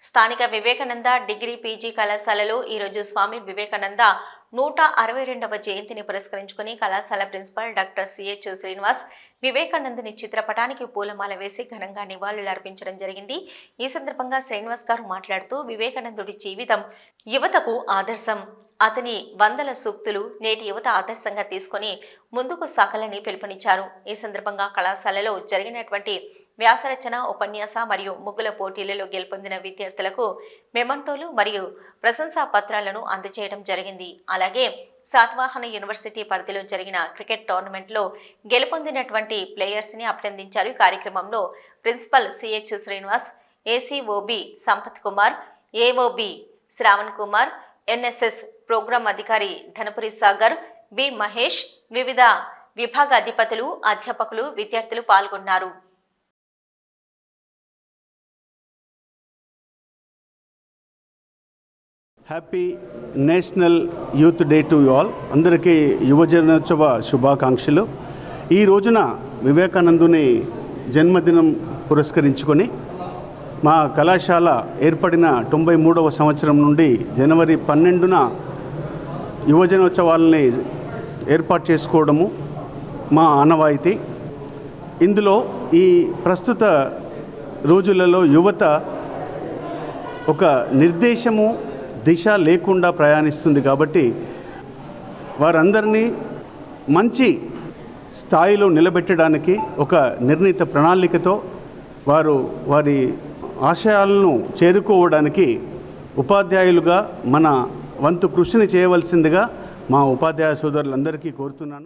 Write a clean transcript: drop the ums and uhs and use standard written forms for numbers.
స్థానిక Vivekananda degree PG కళాశాలలో ఈరోజు స్వామి వివేకానంద 162వ జయంతిని పురస్కరించుకుని కళాశాల ప్రిన్సిపల్ డాక్టర్ సిహెచ్ శ్రీనివాస్ వివేకానందుని చిత్రపటానికి పూలమాల వేసి ఘనంగా నివాళులర్పించడం జరిగింది. ఈ సందర్భంగా శ్రీనివాస్ గారు మాట్లాడుతూ వివేకానందుడి జీవితం యువతకు ఆదర్శం. అతని వందల సూక్తులు నేటి యువత ఆదర్శంగా తీసుకుని ముందుకు సాగాలని పిలుపునిచ్చారు. ఈ సందర్భంగా కళాశాలలో జరిగినటువంటి వ్యాసరచన, ఉపన్యాస మరియు ముగ్గుల పోటీలలో గెలుపొందిన విద్యార్థులకు మెమంటోలు మరియు ప్రశంసా పత్రాలను అందజేయడం జరిగింది. అలాగే శాతవాహన యూనివర్సిటీ పరిధిలో జరిగిన క్రికెట్ టోర్నమెంట్లో గెలుపొందినటువంటి ప్లేయర్స్ని అభినందించారు. ఈ కార్యక్రమంలో principal CH Srinivas, ACOB Sampath Kumar, AOB Shravan Kumar, NSS programme అధికారి ధనపురి సాగర్, బి మహేష్, వివిధ విభాగ అధిపతులు, అధ్యాపకులు, విద్యార్థులు పాల్గొన్నారు. Happy national youth day to you all. అందరికీ యువజనోత్సవ శుభాకాంక్షలు. ఈ రోజున వివేకానందుని జన్మదినం పురస్కరించుకొని మా కళాశాల ఏర్పడిన 93వ సంవత్సరం నుండి జనవరి 12న యువజనోత్సవాలని ఏర్పాటు చేసుకోవడము మా ఆనవాయితీ. ఇందులో ఈ ప్రస్తుత రోజులలో యువత ఒక నిర్దేశము, దిశ లేకుండా ప్రయాణిస్తుంది. కాబట్టి వారందరినీ మంచి స్థాయిలో నిలబెట్టడానికి ఒక నిర్ణీత ప్రణాళికతో వారి ఆశయాలను చేరుకోవడానికి ఉపాధ్యాయులుగా మన వంతు కృషిని చేయవలసిందిగా మా ఉపాధ్యాయ సోదరులందరికీ కోరుతున్నాను.